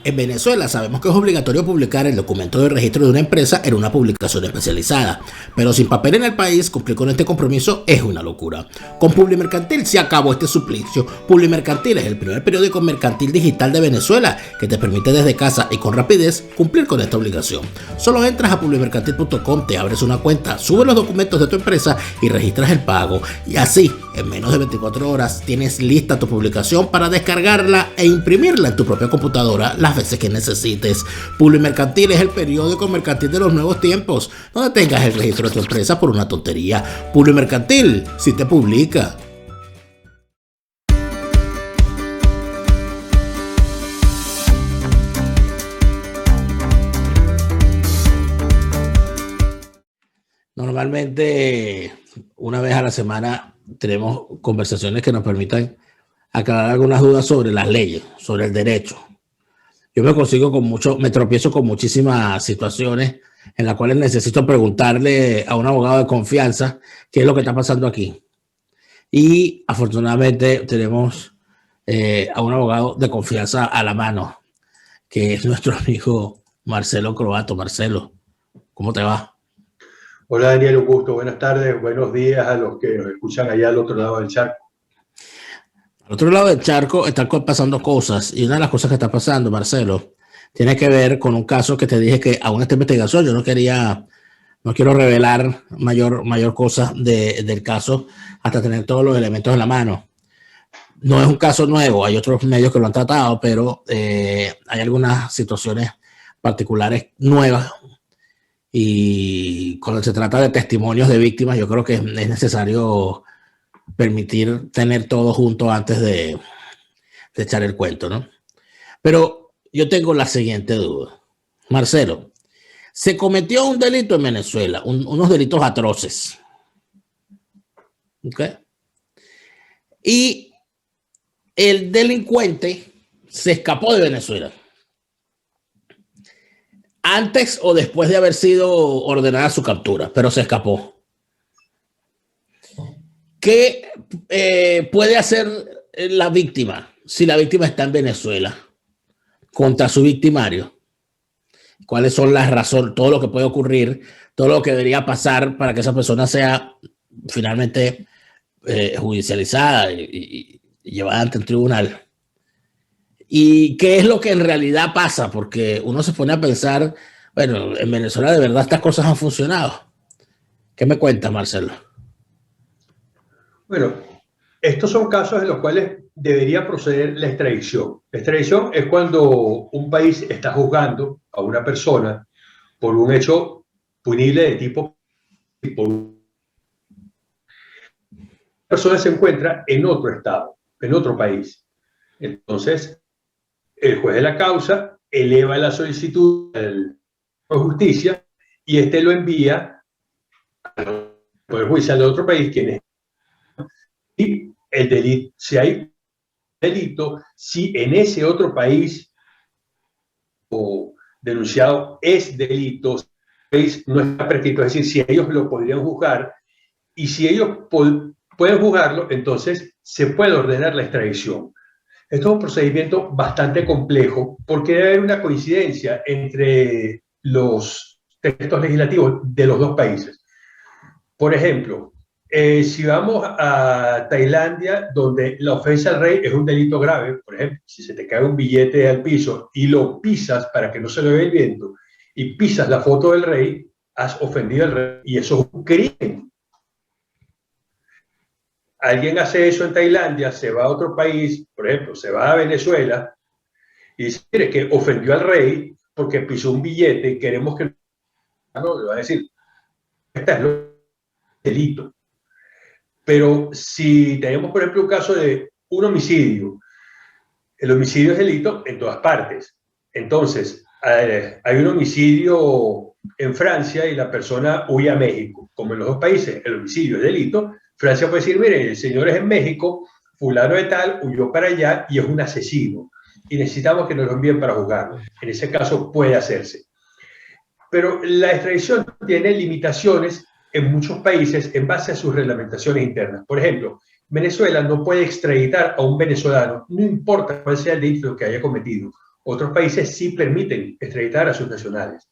En Venezuela sabemos que es obligatorio publicar el documento de registro de una empresa en una publicación especializada, pero sin papel en el país, cumplir con este compromiso es una locura. Con Publimercantil se acabó este suplicio. Publimercantil es el primer periódico mercantil digital de Venezuela que te permite desde casa y con rapidez cumplir con esta obligación. Solo entras a publimercantil.com, te abres una cuenta, subes los documentos de tu empresa y registras el pago. Y así, en menos de 24 horas, tienes lista tu publicación para descargarla e imprimirla en tu propia computadora las veces que necesites. Publimercantil es el periódico mercantil de los nuevos tiempos. No detengas el registro de tu empresa por una tontería. Publimercantil, si te publica. Normalmente, una vez a la semana, tenemos conversaciones que nos permitan aclarar algunas dudas sobre las leyes, sobre el derecho. Yo me tropiezo con muchísimas situaciones en las cuales necesito preguntarle a un abogado de confianza qué es lo que está pasando aquí. Y afortunadamente tenemos a un abogado de confianza a la mano, que es nuestro amigo Marcelo Croato. Marcelo, ¿cómo te va? Hola Daniel, un gusto. Buenas tardes, buenos días a los que nos escuchan allá al otro lado del charco. Al otro lado del charco están pasando cosas, y una de las cosas que está pasando, Marcelo, tiene que ver con un caso que te dije que aún esta investigación, yo no quiero revelar mayor cosa del caso hasta tener todos los elementos en la mano. No es un caso nuevo, hay otros medios que lo han tratado, pero hay algunas situaciones particulares nuevas, y cuando se trata de testimonios de víctimas, yo creo que es necesario permitir tener todo junto antes de echar el cuento, ¿no? Pero yo tengo la siguiente duda. Marcelo, se cometió un delito en Venezuela, unos delitos atroces. ¿Ok? Y el delincuente se escapó de Venezuela. Antes o después de haber sido ordenada su captura, pero se escapó. ¿Qué puede hacer la víctima si la víctima está en Venezuela contra su victimario? ¿Cuáles son las razones, todo lo que puede ocurrir, todo lo que debería pasar para que esa persona sea finalmente judicializada y llevada ante el tribunal? ¿Y qué es lo que en realidad pasa? Porque uno se pone a pensar, bueno, en Venezuela de verdad estas cosas han funcionado. ¿Qué me cuentas, Marcelo? Bueno, estos son casos en los cuales debería proceder la extradición. La extradición es cuando un país está juzgando a una persona por un hecho punible de tipo. La persona se encuentra en otro estado, en otro país. Entonces, el juez de la causa eleva la solicitud al justicia y este lo envía al Poder Judicial de otro país, quien es. Y el delito, si hay delito, si en ese otro país o denunciado es delito, no está prescrito, es decir, si ellos lo podrían juzgar y si ellos pueden juzgarlo, entonces se puede ordenar la extradición. Esto es un procedimiento bastante complejo porque debe haber una coincidencia entre los textos legislativos de los dos países. Por ejemplo, si vamos a Tailandia, donde la ofensa al rey es un delito grave, por ejemplo, si se te cae un billete al piso y lo pisas para que no se le vea el viento y pisas la foto del rey, has ofendido al rey y eso es un crimen. Alguien hace eso en Tailandia, se va a otro país, por ejemplo, se va a Venezuela y dice que ofendió al rey porque pisó un billete y queremos que no, le va a decir, este es el delito. Pero si tenemos, por ejemplo, un caso de un homicidio, el homicidio es delito en todas partes. Entonces, hay un homicidio en Francia y la persona huye a México. Como en los dos países el homicidio es delito, Francia puede decir, mire, el señor es en México, fulano de tal, huyó para allá y es un asesino. Y necesitamos que nos lo envíen para juzgarlo. En ese caso puede hacerse. Pero la extradición tiene limitaciones en muchos países en base a sus reglamentaciones internas. Por ejemplo, Venezuela no puede extraditar a un venezolano, no importa cuál sea el delito que haya cometido, Otros países sí permiten extraditar a sus nacionales.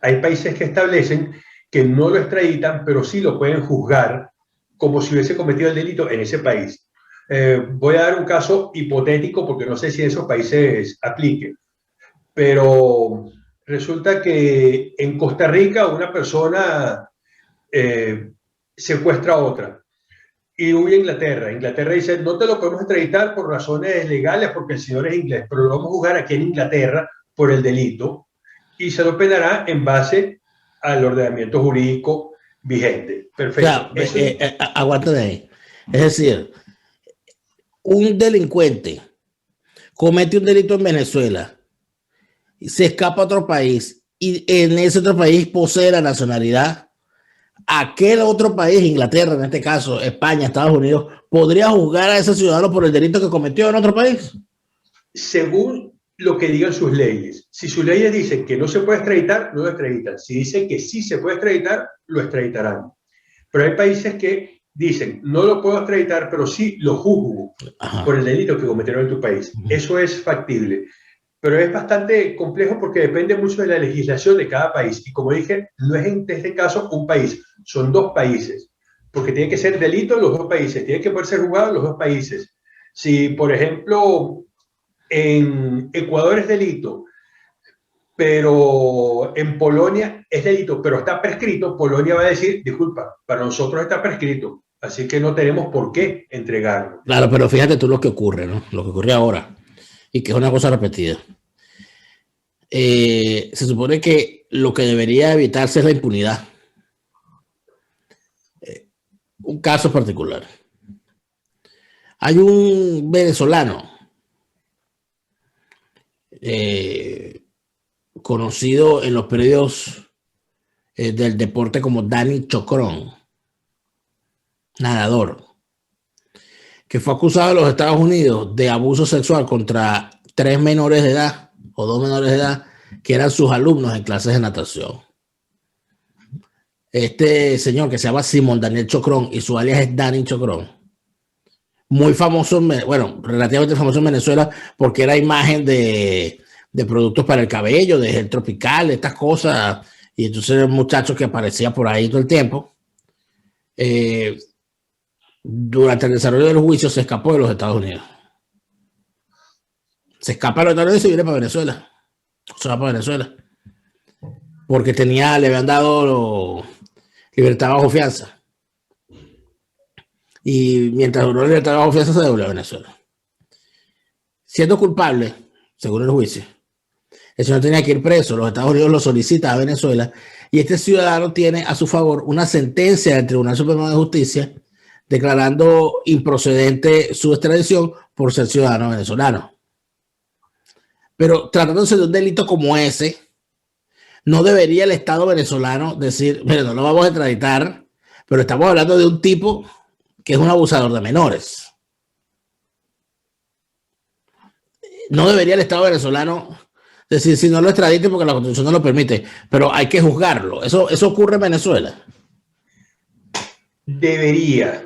Hay países que establecen que no lo extraditan, pero sí lo pueden juzgar como si hubiese cometido el delito en ese país. Voy a dar un caso hipotético porque no sé si en esos países aplique, pero resulta que en Costa Rica una persona secuestra a otra y huye a Inglaterra. Inglaterra dice, no te lo podemos extraditar por razones legales porque el señor es inglés, pero lo vamos a juzgar aquí en Inglaterra por el delito y se lo penará en base al ordenamiento jurídico vigente. Perfecto. O sea, aguanta de ahí. Es decir, un delincuente comete un delito en Venezuela, se escapa a otro país y en ese otro país posee la nacionalidad, aquel otro país, Inglaterra en este caso, España, Estados Unidos, podría juzgar a ese ciudadano por el delito que cometió en otro país. Según lo que digan sus leyes. Si sus leyes dicen que no se puede extraditar, no lo extraditan. Si dicen que sí se puede extraditar, lo extraditarán. Pero hay países que dicen, no lo puedo extraditar, pero sí lo juzgo por el delito que cometieron en tu país. Eso es factible. Pero es bastante complejo porque depende mucho de la legislación de cada país. Y como dije, no es en este caso un país, son dos países. Porque tiene que ser delito en los dos países, tiene que poder ser juzgado en los dos países. Si, por ejemplo, en Ecuador es delito, pero en Polonia es delito, pero está prescrito, Polonia va a decir, disculpa, para nosotros está prescrito, así que no tenemos por qué entregarlo. Claro, pero fíjate tú lo que ocurre, ¿no? Lo que ocurre ahora, y que es una cosa repetida. Se supone que lo que debería evitarse es la impunidad. Un caso particular. Hay un venezolano conocido en los predios del deporte como Dani Chocrón, nadador, que fue acusado en los Estados Unidos de abuso sexual contra 3 menores de edad o 2 menores de edad que eran sus alumnos en clases de natación. Este señor que se llama Simón Daniel Chocrón y su alias es Dani Chocrón, muy famoso, bueno, relativamente famoso en Venezuela porque era imagen de productos para el cabello, de gel tropical, estas cosas, y entonces era un muchacho que aparecía por ahí todo el tiempo. Durante el desarrollo del juicio se escapó de los Estados Unidos. Se escapa de los Estados Unidos y se viene para Venezuela. Se va para Venezuela. Porque le habían dado libertad bajo fianza. Y mientras duró la libertad bajo fianza se devolvió a Venezuela. Siendo culpable, según el juicio, el señor tenía que ir preso. Los Estados Unidos lo solicita a Venezuela y este ciudadano tiene a su favor una sentencia del Tribunal Supremo de Justicia declarando improcedente su extradición por ser ciudadano venezolano. Pero tratándose de un delito como ese, no debería el Estado venezolano decir, bueno, no lo vamos a extraditar, pero estamos hablando de un tipo que es un abusador de menores. No debería el Estado venezolano decir, si no lo extradite porque la Constitución no lo permite, pero hay que juzgarlo. Eso ocurre en Venezuela. Debería.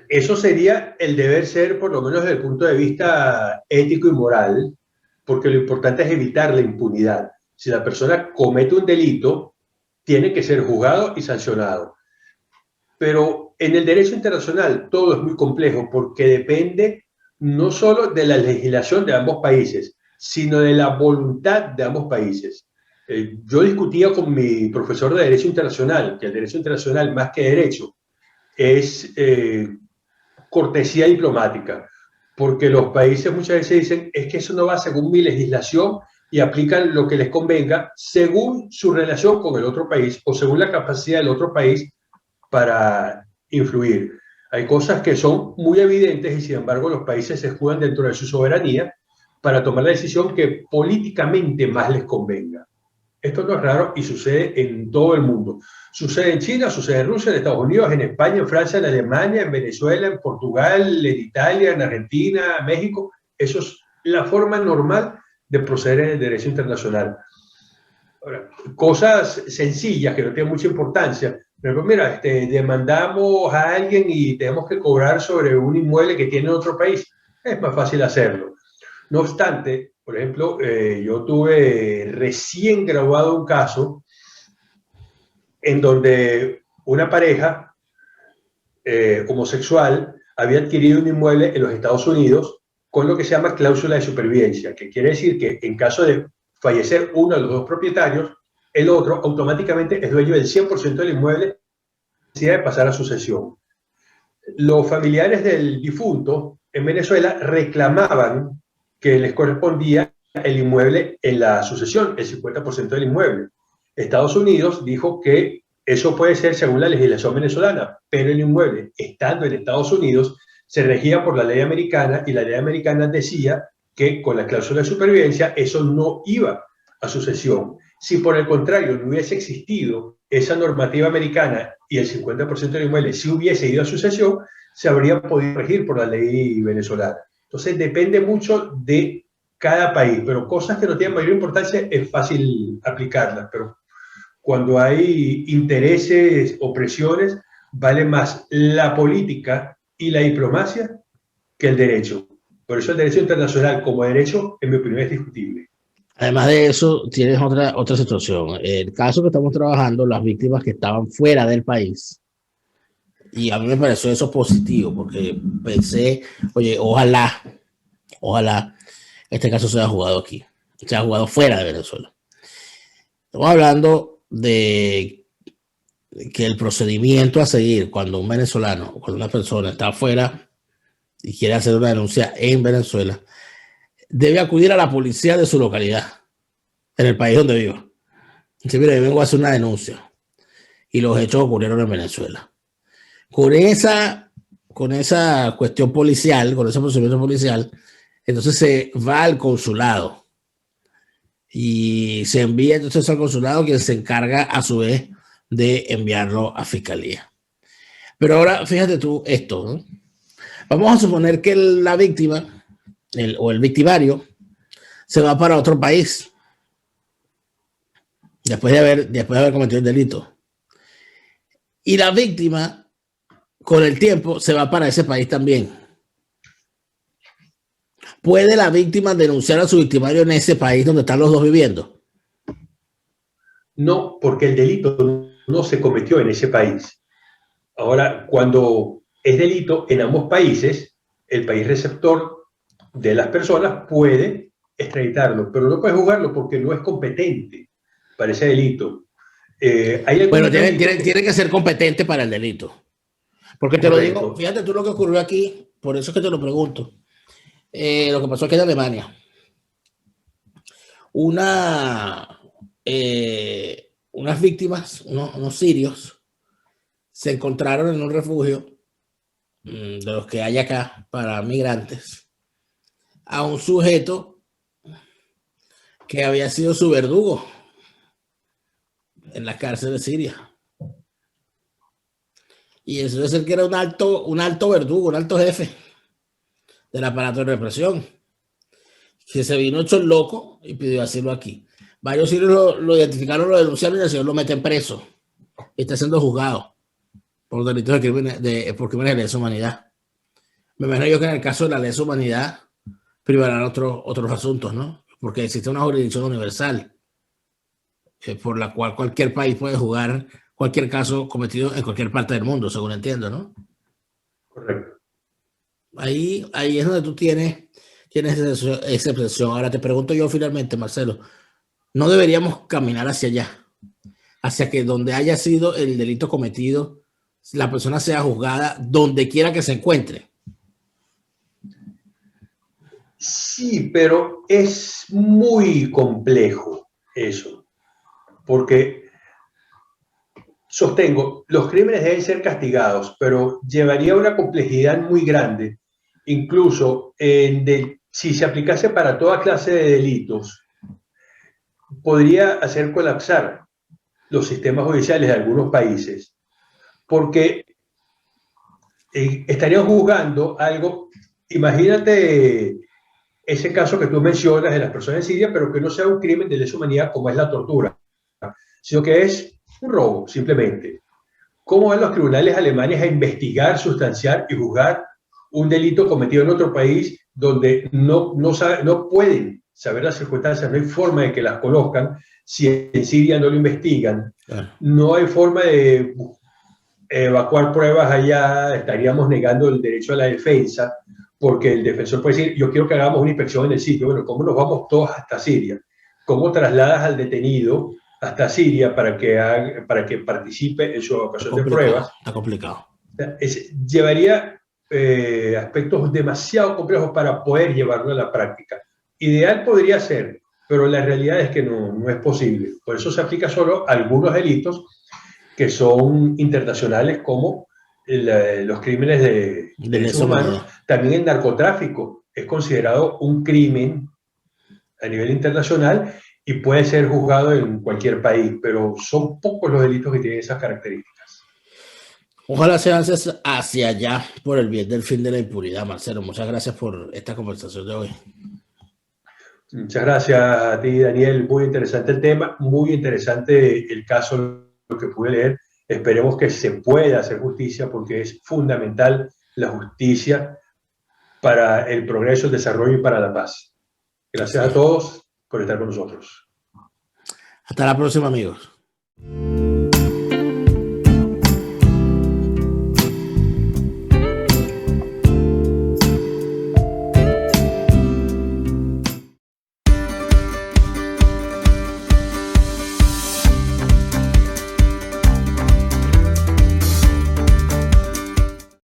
Eso sería el deber ser, por lo menos desde el punto de vista ético y moral, porque lo importante es evitar la impunidad. Si la persona comete un delito, tiene que ser juzgado y sancionado. Pero en el derecho internacional todo es muy complejo porque depende no solo de la legislación de ambos países, sino de la voluntad de ambos países. Yo discutía con mi profesor de Derecho Internacional, que el Derecho Internacional, más que derecho, es cortesía diplomática, porque los países muchas veces dicen, es que eso no va según mi legislación y aplican lo que les convenga según su relación con el otro país o según la capacidad del otro país para influir. Hay cosas que son muy evidentes y sin embargo los países se escudan dentro de su soberanía para tomar la decisión que políticamente más les convenga. Esto no es raro y sucede en todo el mundo. Sucede en China, sucede en Rusia, en Estados Unidos, en España, en Francia, en Alemania, en Venezuela, en Portugal, en Italia, en Argentina, México. Eso es la forma normal de proceder en el derecho internacional. Ahora, cosas sencillas que no tienen mucha importancia. Pero mira, demandamos a alguien y tenemos que cobrar sobre un inmueble que tiene en otro país. Es más fácil hacerlo. No obstante, por ejemplo, yo tuve recién graduado un caso en donde una pareja homosexual había adquirido un inmueble en los Estados Unidos con lo que se llama cláusula de supervivencia, que quiere decir que en caso de fallecer uno de los dos propietarios, el otro automáticamente es dueño del 100% del inmueble, sin necesidad de pasar a sucesión. Los familiares del difunto en Venezuela reclamaban que les correspondía el inmueble en la sucesión, el 50% del inmueble. Estados Unidos dijo que eso puede ser según la legislación venezolana, pero el inmueble, estando en Estados Unidos, se regía por la ley americana y la ley americana decía que con la cláusula de supervivencia eso no iba a sucesión. Si por el contrario no hubiese existido esa normativa americana y el 50% del inmueble si hubiese ido a sucesión, se habría podido regir por la ley venezolana. Entonces depende mucho de cada país, pero cosas que no tienen mayor importancia es fácil aplicarlas, pero cuando hay intereses o presiones, vale más la política y la diplomacia que el derecho. Por eso el derecho internacional como derecho, en mi opinión, es discutible. Además de eso, tienes otra situación. El caso que estamos trabajando, las víctimas que estaban fuera del país, y a mí me pareció eso positivo, porque pensé, oye, ojalá este caso se haya jugado aquí, se haya jugado fuera de Venezuela. Estamos hablando de que el procedimiento a seguir cuando un venezolano, cuando una persona está afuera y quiere hacer una denuncia en Venezuela, debe acudir a la policía de su localidad, en el país donde viva. Dice, mira, yo vengo a hacer una denuncia y los hechos ocurrieron en Venezuela. Con esa cuestión policial, con ese procedimiento policial, entonces se va al consulado y se envía entonces al consulado, quien se encarga a su vez de enviarlo a fiscalía. Pero ahora fíjate tú esto, ¿no? Vamos a suponer que la víctima o el victimario se va para otro país después de haber cometido el delito, y la víctima con el tiempo se va para ese país también. ¿Puede la víctima denunciar a su victimario en ese país donde están los dos viviendo? No, porque el delito no se cometió en ese país. Ahora, cuando es delito en ambos países, el país receptor de las personas puede extraditarlo, pero no puede juzgarlo porque no es competente para ese delito. Bueno, tiene que ser competente para el delito. Porque te Correcto. Lo digo, fíjate tú lo que ocurrió aquí, por eso es que te lo pregunto. Lo que pasó aquí en Alemania. Unas víctimas, unos sirios, se encontraron en un refugio de los que hay acá para migrantes a un sujeto que había sido su verdugo en la cárcel de Siria. Y eso es el que era un alto verdugo, un alto jefe del aparato de represión, que se vino hecho el loco y pidió asilo aquí. Varios sirios lo identificaron, lo denunciaron y el señor lo meten preso. Y está siendo juzgado por delitos por crímenes de lesa humanidad. Me imagino yo que en el caso de la lesa humanidad privarán otros asuntos, ¿no? Porque existe una jurisdicción universal por la cual cualquier país puede juzgar cualquier caso cometido en cualquier parte del mundo, según entiendo, ¿no? Correcto. Ahí es donde tú tienes esa excepción. Ahora te pregunto yo finalmente, Marcelo, ¿no deberíamos caminar hacia allá? Hacia que donde haya sido el delito cometido, la persona sea juzgada donde quiera que se encuentre. Sí, pero es muy complejo eso, porque sostengo, los crímenes deben ser castigados, pero llevaría una complejidad muy grande, incluso si se aplicase para toda clase de delitos, podría hacer colapsar los sistemas judiciales de algunos países, porque estarían juzgando algo, imagínate ese caso que tú mencionas de las personas en Siria, pero que no sea un crimen de lesa humanidad como es la tortura, sino que es un robo, simplemente. ¿Cómo van los tribunales alemanes a investigar, sustanciar y juzgar un delito cometido en otro país donde no pueden saber las circunstancias, no hay forma de que las conozcan, si en Siria no lo investigan, no hay forma de evacuar pruebas allá, estaríamos negando el derecho a la defensa, porque el defensor puede decir, yo quiero que hagamos una inspección en el sitio. Bueno, ¿cómo nos vamos todos hasta Siria? ¿Cómo trasladas al detenido hasta Siria para que participe en su evacuación de pruebas? Está complicado. Llevaría aspectos demasiado complejos para poder llevarlo a la práctica. Ideal podría ser, pero la realidad es que no es posible. Por eso se aplica solo a algunos delitos que son internacionales, como los crímenes de derechos humanos. También el narcotráfico es considerado un crimen a nivel internacional y puede ser juzgado en cualquier país, pero son pocos los delitos que tienen esas características. Ojalá se avance hacia allá por el bien del fin de la impunidad, Marcelo. Muchas gracias por esta conversación de hoy. Muchas gracias a ti, Daniel. Muy interesante el tema, muy interesante el caso, lo que pude leer. Esperemos que se pueda hacer justicia, porque es fundamental la justicia para el progreso, el desarrollo y para la paz. Gracias a todos por estar con nosotros. Hasta la próxima, amigos.